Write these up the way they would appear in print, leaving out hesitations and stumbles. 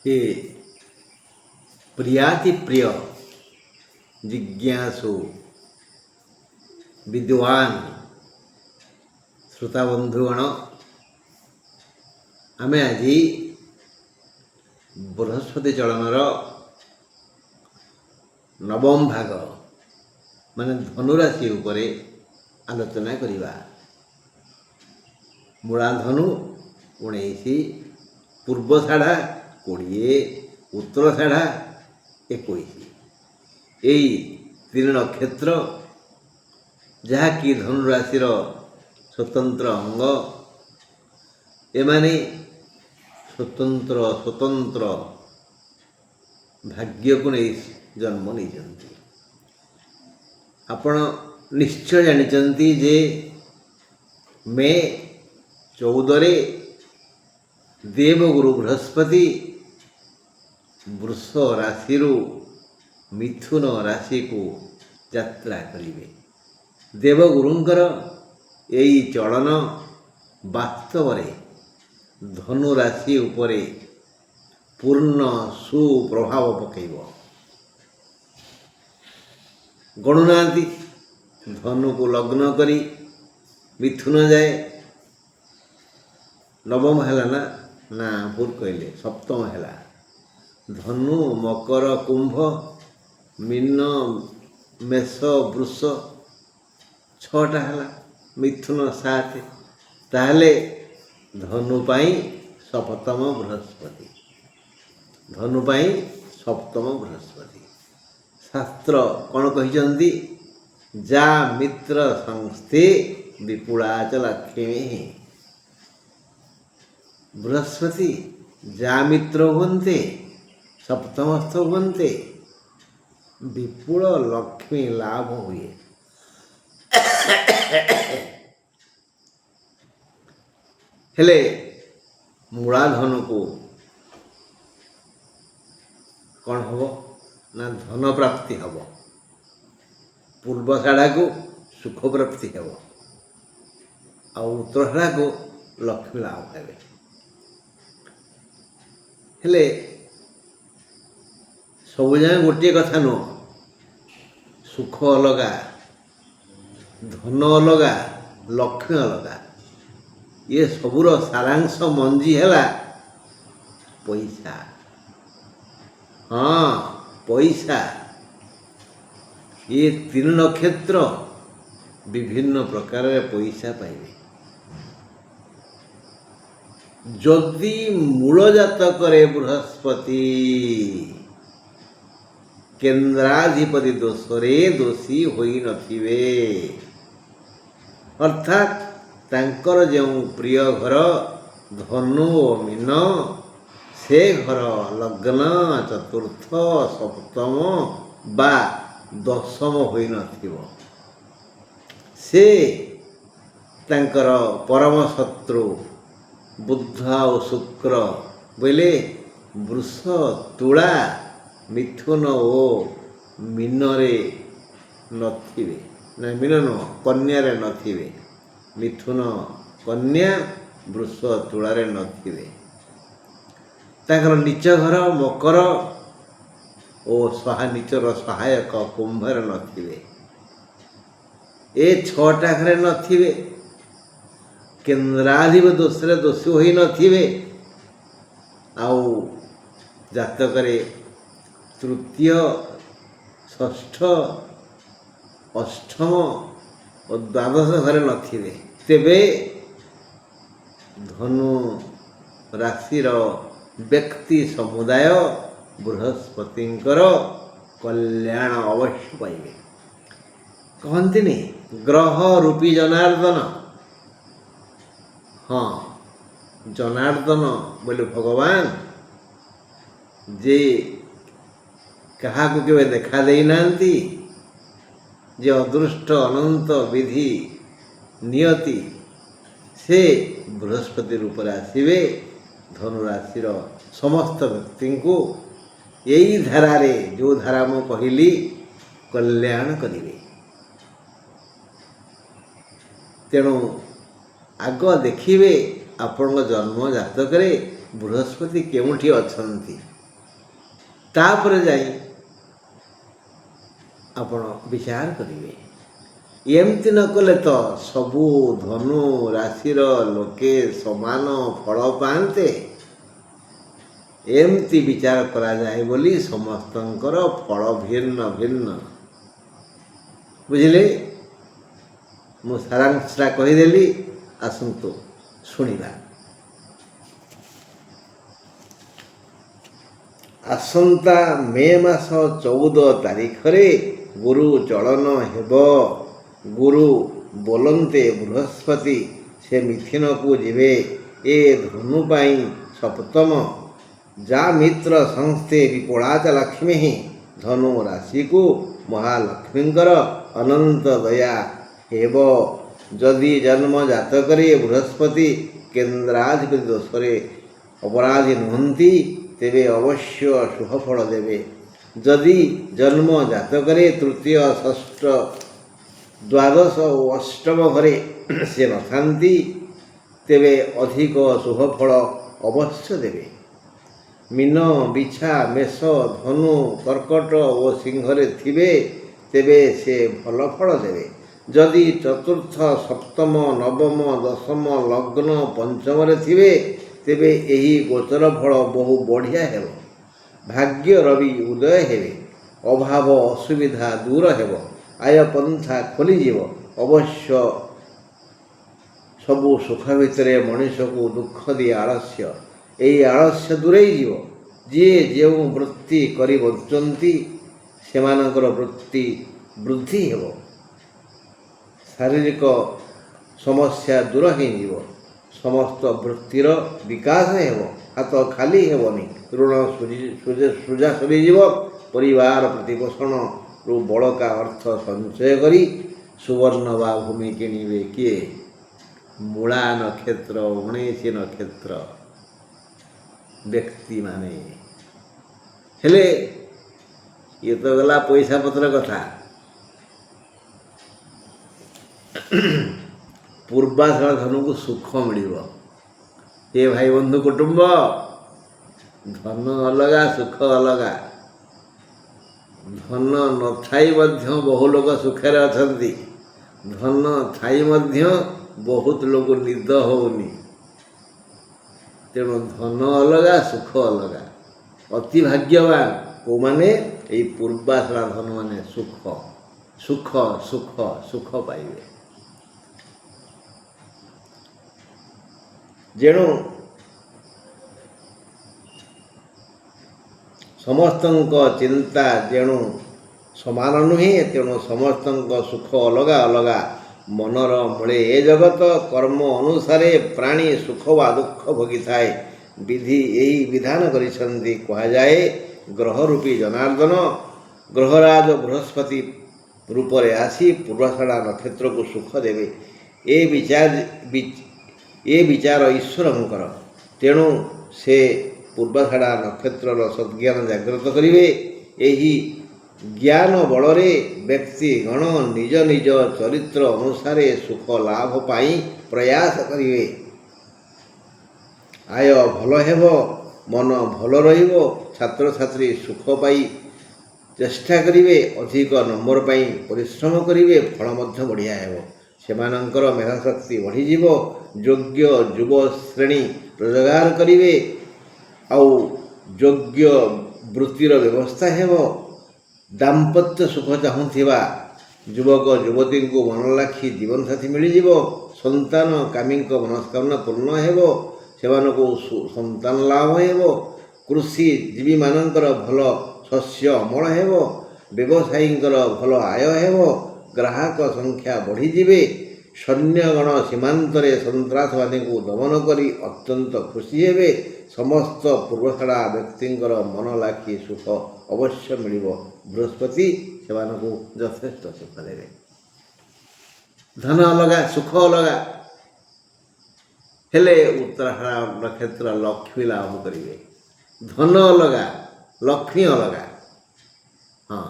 हे प्रियाति प्रिय जिज्ञासु विद्वान श्रोता बंधुगण आमे आज बृहस्पति चलनर नवम भाग माने धनुराशि उपरे आलोचना करिबा। मूला धनु 19, पूर्व साढ़ा 20, उत्तर साढ़ा 21। यही 3 नक्षत्र जहाँकि धनुराशि स्वतंत्र अंग। एमाने स्वतंत्र स्वतंत्र भाग्य को नहीं जन्म नहीं। आपण निश्चय जानते जे मे 14 देवगुरु बृहस्पति वृष राशि मिथुन राशि को यात्रा करिवे। देवगुरुंकर यही चलन वास्तव धनु राशि उपरे पूर्ण सुप्रभाव पकेब। गणुनांती धनु को लग्न करी मिथुन जाए नवम है ना भूल कहले सप्तम है। धनु मकर कुंभ मीन मेष वृष 6टा है, मिथुन 7। ताहले धनु पाई सप्तम बृहस्पति, धनु पाई सप्तम बृहस्पति। शास्त्र कौन कहते जा मित्र संस्थे विपुलाच लक्ष्मी। बृहस्पति जा मित्र हुंते सप्तमस्थ हुंते विपुल लक्ष्मी लाभ हुए। हेले मूला धन को कौन हम ना धन प्राप्ति हम, पूर्व साढ़ा को सुख प्राप्ति हम, उत्तर साढ़ा को लक्ष्मी लाभ है। हेले सब जाए गोटे कथा नुह, सुख अलगा धन अलगा लक्ष्मी अलगा। ये सबूर सारांश मंजी है पैसा। हाँ पैसा। ये 3 नक्षत्र विभिन्न प्रकार पैसा पाइबे। जदि मूल जातक बृहस्पति केन्द्राधिपति दोषरे दोषी होई नथिबे, अर्थात तांकर जो प्रिय घर धनु और मीन से घर लग्न चतुर्थ सप्तम बा दशम होई नथिबो, से तांकर परम शत्रु बुध और शुक्र बोले वृष तुला मिथुन और मीन रे नथिबे, ना मीन न कन्या रे नथिबे। मिथुन कन्या वृष तुला रे नथिबे। ताकर नीच घर मकर और नीचर सहायक कुंभ रे नथिबे। ए 6टा घरे नथिबे। केन्द्राधिपति दोषरे दोषी होई नथिबे। आउ जातक तृतीय षष्ठ अष्टम और द्वादश घरे नथिबे। तेबे धनु राशिर व्यक्ति समुदाय बृहस्पतिंकर कल्याण अवश्य पाइबे। कहते नहीं ग्रह रूपी जनार्दन। हाँ जनार्दन बोले भगवान जे कहा को केवे देखा दे नांती, जे अदृष्ट अनंत विधि नियति से बृहस्पति रूप आसवे धनुराशि समस्त व्यक्ति को यही धारा रे जो धारा मु कहली कल्याण करिवे। तेणु आग देखिए आपण जन्म जातक बृहस्पति केउठी अछंती। ତାପରେ ଯାଇ ଆପଣ ବିଚାର କରିବେ। ଏମିତି ନ କଲେ ତ ସବୁ ଧନୁ ରାଶିର ଲୋକେ ସମାନ ଫଳ ପାଆନ୍ତେ। ଏମିତି ବିଚାର କରାଯାଏ ବୋଲି ସମସ୍ତଙ୍କର ଫଳ ଭିନ୍ନ ଭିନ୍ନ। ବୁଝିଲେ? ମୁଁ ସାରାଂଶଟା କହିଦେଲି, ଆସନ୍ତୁ ଶୁଣିବା। ଆସନ୍ତା ମେ ମାସ 14 ତାରିଖରେ ଗୁରୁ ଚଳନ ହେବ। ଗୁରୁ ବୋଲନ୍ତେ ବୃହସ୍ପତି ସେ ମିଥୁନକୁ ଯିବେ। ଏ ଧନୁ ପାଇଁ ସପ୍ତମ। ଯା ମିତ୍ର ସଂସ୍ଥେ ବିପୁଳାଚ ଲକ୍ଷ୍ମୀ। ଧନୁ ରାଶିକୁ ମହାଲକ୍ଷ୍ମୀଙ୍କର ଅନନ୍ତ ଦୟା ହେବ। ଯଦି ଜନ୍ମ ଜାତକରେ ବୃହସ୍ପତି କେନ୍ଦ୍ରାଧିପତି ଦୋଷରେ ଅପରାଧୀ ନୁହନ୍ତି, ତେବେ ଅବଶ୍ୟ ଶୁଭଫଳ ଦେବେ। ଯଦି ଜନ୍ମ ଜାତକରେ ତୃତୀୟ, ଷଷ୍ଠ, ଦ୍ୱାଦଶ ଓ ଅଷ୍ଟମ ଘରେ ସେ ନଥାନ୍ତି, ତେବେ ଅଧିକ ଶୁଭଫଳ ଅବଶ୍ୟ ଦେବେ। ମୀନ, ବିଛା, ମେଷ, ଧନୁ, କର୍କଟ ଓ ସିଂହରେ ଥିବେ, ତେବେ ସେ ଭଲ ଫଳ ଦେବେ। ଯଦି ଚତୁର୍ଥ, ସପ୍ତମ, ନବମ, ଦଶମ, ଲଗ୍ନ ପଞ୍ଚମରେ ଥିବେ, ତେବେ ଏହି ଗୋଚର ଫଳ ବହୁ ବଢ଼ିଆ ହେବ। ଭାଗ୍ୟ ରବି ଉଦୟ ହେବେ। ଅଭାବ ଅସୁବିଧା ଦୂର ହେବ। ଆୟ ପନ୍ଥା ଖୋଲିଯିବ। ଅବଶ୍ୟ ସବୁ ସୁଖ ଭିତରେ ମଣିଷକୁ ଦୁଃଖ ଦିଏ ଆଳସ୍ୟ। ଏହି ଆଳସ୍ୟ ଦୂରେଇ ଯିବ। ଯିଏ ଯେଉଁ ବୃତ୍ତି କରି ବଞ୍ଚୁଛନ୍ତି, ସେମାନଙ୍କର ବୃତ୍ତି ବୃଦ୍ଧି ହେବ। ଶାରୀରିକ ସମସ୍ୟା ଦୂର ହୋଇଯିବ। ସମସ୍ତ ବୃତ୍ତିର ବିକାଶ ହେବ। ହାତ ଖାଲି ହେବନି। ଋଣ ସୁଝା ସରିଯିବ। ପରିବାର ପ୍ରତିପୋଷଣରୁ ବଳକା ଅର୍ଥ ସଞ୍ଚୟ କରି ସୁବର୍ଣ୍ଣ ବା ଭୂମି କିଣିବେ। କିଏ? ମୂଳା ନକ୍ଷତ୍ର, 19 ନକ୍ଷତ୍ର ବ୍ୟକ୍ତିମାନେ। ହେଲେ ଇଏ ତ ଗଲା ପଇସା ପତ୍ର କଥା। ପୂର୍ବାଷାଢ଼ ଧନୁକୁ ସୁଖ ମିଳିବ। ଏ ଭାଇ ବନ୍ଧୁ କୁଟୁମ୍ବ, ଧନ ଅଲଗା, ସୁଖ ଅଲଗା। ଧନ ନଥାଇ ମଧ୍ୟ ବହୁ ଲୋକ ସୁଖରେ ଅଛନ୍ତି। ଧନ ଥାଇ ମଧ୍ୟ ବହୁତ ଲୋକ ନିଦ ହେଉନି। ତେଣୁ ଧନ ଅଲଗା, ସୁଖ ଅଲଗା। ଅତି ଭାଗ୍ୟବାନ କେଉଁମାନେ? ଏଇ ପୂର୍ବାଷାଢ଼ ଧନୁମାନେ ସୁଖ ସୁଖ ସୁଖ ସୁଖ ପାଇବେ। ଯେଣୁ ସମସ୍ତଙ୍କ ଚିନ୍ତା ଯେଣୁ ସମାନ ନୁହେଁ, ତେଣୁ ସମସ୍ତଙ୍କ ସୁଖ ଅଲଗା ଅଲଗା। ମନର ମୂଳେ ଏ ଜଗତ। କର୍ମ ଅନୁସାରେ ପ୍ରାଣୀ ସୁଖ ବା ଦୁଃଖ ଭୋଗିଥାଏ। ବିଧି ଏହି ବିଧାନ କରିଛନ୍ତି। କୁହାଯାଏ, ଗ୍ରହରୂପୀ ଜନାର୍ଦ୍ଦନ ଗ୍ରହରାଜ ବୃହସ୍ପତି ରୂପରେ ଆସି ପୂର୍ବାଷାଢ଼ ନକ୍ଷତ୍ରକୁ ସୁଖ ଦେବେ। ଏ ବିଚାର ଈଶ୍ୱରଙ୍କର। ତେଣୁ ସେ ପୂର୍ବାଷାଢ଼ ନକ୍ଷତ୍ରର ସଦ୍ଜ୍ଞାନ ଜାଗ୍ରତ କରିବେ। ଏହି ଜ୍ଞାନ ବଳରେ ବ୍ୟକ୍ତିଗଣ ନିଜ ନିଜ ଚରିତ୍ର ଅନୁସାରେ ସୁଖ ଲାଭ ପାଇଁ ପ୍ରୟାସ କରିବେ। ଆୟ ଭଲ ହେବ। ମନ ଭଲ ରହିବ। ଛାତ୍ରଛାତ୍ରୀ ସୁଖ ପାଇ ଚେଷ୍ଟା କରିବେ। ଅଧିକ ନମ୍ବର ପାଇଁ ପରିଶ୍ରମ କରିବେ। ଫଳ ମଧ୍ୟ ବଢ଼ିଆ ହେବ। ସେମାନଙ୍କର ମେଧାଶକ୍ତି ବଢ଼ିଯିବ। ଯୋଗ୍ୟ ଯୁବ ଶ୍ରେଣୀ ରୋଜଗାର କରିବେ। ଆଉ ଯୋଗ୍ୟ ବୃତ୍ତିର ବ୍ୟବସ୍ଥା ହେବ। ଦାମ୍ପତ୍ୟ ସୁଖ ଚାହୁଁଥିବା ଯୁବକ ଯୁବତୀଙ୍କୁ ମନଲାଖି ଜୀବନସାଥୀ ମିଳିଯିବ। ସନ୍ତାନ କାମୀଙ୍କ ମନସ୍କାମନା ପୂର୍ଣ୍ଣ ହେବ। ସେମାନଙ୍କୁ ସନ୍ତାନ ଲାଭ ହେବ। କୃଷିଜୀବୀମାନଙ୍କର ଭଲ ଶସ୍ୟ ଅମଳ ହେବ। ବ୍ୟବସାୟୀଙ୍କର ଭଲ ଆୟ ହେବ। ଗ୍ରାହକ ସଂଖ୍ୟା ବଢ଼ିଯିବେ। ସୈନ୍ୟଗଣ ସୀମାନ୍ତରେ ସନ୍ତ୍ରାସବାଦୀଙ୍କୁ ଦମନ କରି ଅତ୍ୟନ୍ତ ଖୁସି ହେବେ। ସମସ୍ତ ପୂର୍ବାଷାଢ଼ ବ୍ୟକ୍ତିଙ୍କର ମନ ଲାଖି ସୁଖ ଅବଶ୍ୟ ମିଳିବ। ବୃହସ୍ପତି ସେମାନଙ୍କୁ ଯଥେଷ୍ଟ ସୁଖ ଦେବେ। ଧନ ଅଲଗା, ସୁଖ ଅଲଗା। ହେଲେ ଉତ୍ତରାଷାଢ଼ ନକ୍ଷତ୍ର ଲକ୍ଷ୍ମୀ ଲାଭ କରିବେ। ଧନ ଅଲଗା, ଲକ୍ଷ୍ମୀ ଅଲଗା। ହଁ,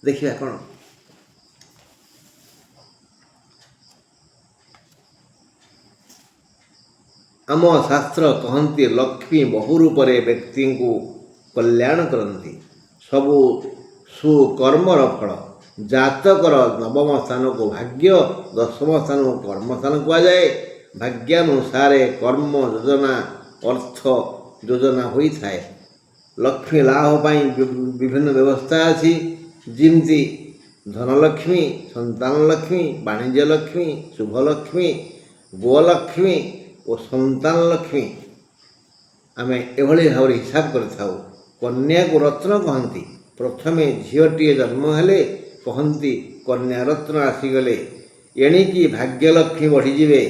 ଦେଖିବା କ'ଣ? ଆମ ଶାସ୍ତ୍ର କହନ୍ତି, ଲକ୍ଷ୍ମୀ ବହୁ ରୂପରେ ବ୍ୟକ୍ତିଙ୍କୁ କଲ୍ୟାଣ କରନ୍ତି। ସବୁ ସୁକର୍ମର ଫଳ। ଜାତକର ନବମ ସ୍ଥାନକୁ ଭାଗ୍ୟ, ଦଶମ ସ୍ଥାନକୁ କର୍ମସ୍ଥାନ କୁହାଯାଏ। ଭାଗ୍ୟାନୁସାରେ କର୍ମ ଯୋଜନା, ଅର୍ଥ ଯୋଜନା ହୋଇଥାଏ। ଲକ୍ଷ୍ମୀ ଲାଭ ପାଇଁ ବିଭିନ୍ନ ବ୍ୟବସ୍ଥା ଅଛି। ଯେମିତି ଧନଲକ୍ଷ୍ମୀ, ସନ୍ତାନ ଲକ୍ଷ୍ମୀ, ବାଣିଜ୍ୟ ଲକ୍ଷ୍ମୀ, ଶୁଭଲକ୍ଷ୍ମୀ, ଗୋଲକ୍ଷ୍ମୀ ଓ ସନ୍ତାନ ଲକ୍ଷ୍ମୀ। ଆମେ ଏଭଳି ଭାବରେ ହିସାବ କରିଥାଉ। କନ୍ୟାକୁ ରତ୍ନ କହନ୍ତି। ପ୍ରଥମେ ଝିଅଟିଏ ଜନ୍ମ ହେଲେ କହନ୍ତି କନ୍ୟା ରତ୍ନ ଆସିଗଲେ। ଏଣିକି ଭାଗ୍ୟଲକ୍ଷ୍ମୀ ବଢ଼ିଯିବେ।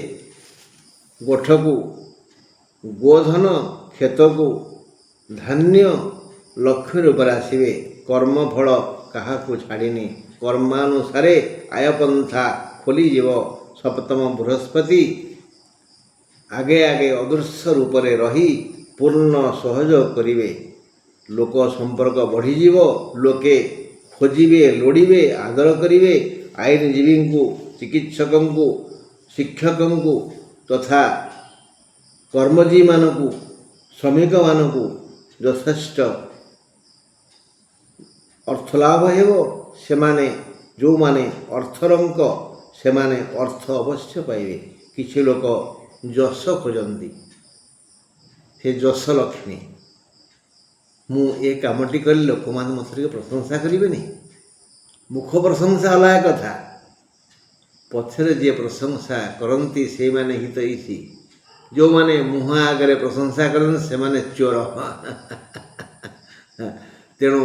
ଗୋଠକୁ ଗୋଧନ, କ୍ଷେତକୁ ଧାନ୍ୟ ଲକ୍ଷ୍ମୀ ରୂପରେ ଆସିବେ। କର୍ମଫଳ କାହାକୁ ଛାଡ଼ିନି। କର୍ମାନୁସାରେ ଆୟପନ୍ଥା ଖୋଲିଯିବ। ସପ୍ତମ ବୃହସ୍ପତି ଆଗେ ଆଗେ ଅଦୃଶ୍ୟ ରୂପରେ ରହି ପୂର୍ଣ୍ଣ ସହଯୋଗ କରିବେ। ଲୋକ ସମ୍ପର୍କ ବଢ଼ିଯିବ। ଲୋକେ ଖୋଜିବେ, ଲୋଡ଼ିବେ, ଆଦର କରିବେ। ଆଇନଜୀବୀଙ୍କୁ, ଚିକିତ୍ସକଙ୍କୁ, ଶିକ୍ଷକଙ୍କୁ ତଥା କର୍ମଜୀବୀମାନଙ୍କୁ, ଶ୍ରମିକମାନଙ୍କୁ ଯଥେଷ୍ଟ ଅର୍ଥଲାଭ ହେବ। ଯେଉଁମାନେ ଅର୍ଥରଙ୍କ ସେମାନେ ଅର୍ଥ ଅବଶ୍ୟ ପାଇବେ। କିଛି ଲୋକ ଯଶ ଖୋଜନ୍ତି। ସେ ଯଶ ଲକ୍ଷ୍ମୀ। ମୁଁ ଏ କାମଟି କଲେ ଲୋକମାନେ ମୋତେ ଟିକେ ପ୍ରଶଂସା କରିବେନି। ମୁଖ ପ୍ରଶଂସା ଅଲଗା କଥା, ପଛରେ ଯିଏ ପ୍ରଶଂସା କରନ୍ତି ସେଇମାନେ ହିତୈଷୀ। ଯେଉଁମାନେ ମୁହଁ ଆଗରେ ପ୍ରଶଂସା କରନ୍ତି ସେମାନେ ଚୋର। ତେଣୁ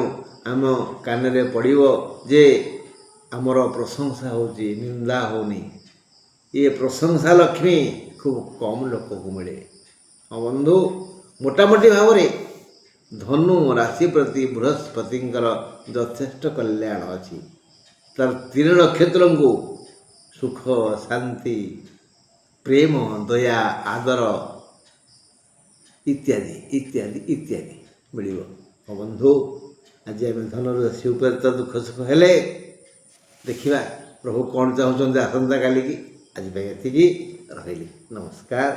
ଆମ କାନରେ ପଡ଼ିବ ଯେ ଆମର ପ୍ରଶଂସା ହେଉଛି, ନିନ୍ଦା ହେଉନି। ଏ ପ୍ରଶଂସା ଲକ୍ଷ୍ମୀ ଖୁବ୍ କମ୍ ଲୋକକୁ ମିଳେ। ବନ୍ଧୁ, ମୋଟାମୋଟି ଭାବରେ ଧନୁ ରାଶି ପ୍ରତି ବୃହସ୍ପତିଙ୍କର ଯଥେଷ୍ଟ କଲ୍ୟାଣ ଅଛି। ତାର 3 ନକ୍ଷତ୍ରଙ୍କୁ ସୁଖ, ଶାନ୍ତି, ପ୍ରେମ, ଦୟା, ଆଦର ଇତ୍ୟାଦି ଇତ୍ୟାଦି ଇତ୍ୟାଦି ମିଳିବ। ବନ୍ଧୁ, ଆଜି ଆମେ ଧନୁରାଶି ଉପରେ ତ ଦୁଃଖ ସୁଖ ହେଲେ। ଦେଖିବା ପ୍ରଭୁ କ'ଣ ଚାହୁଁଛନ୍ତି ଆସନ୍ତା କାଲିକି। ଆଜି ପାଇଁ ଏତିକି। ରହିଲି। ନମସ୍କାର।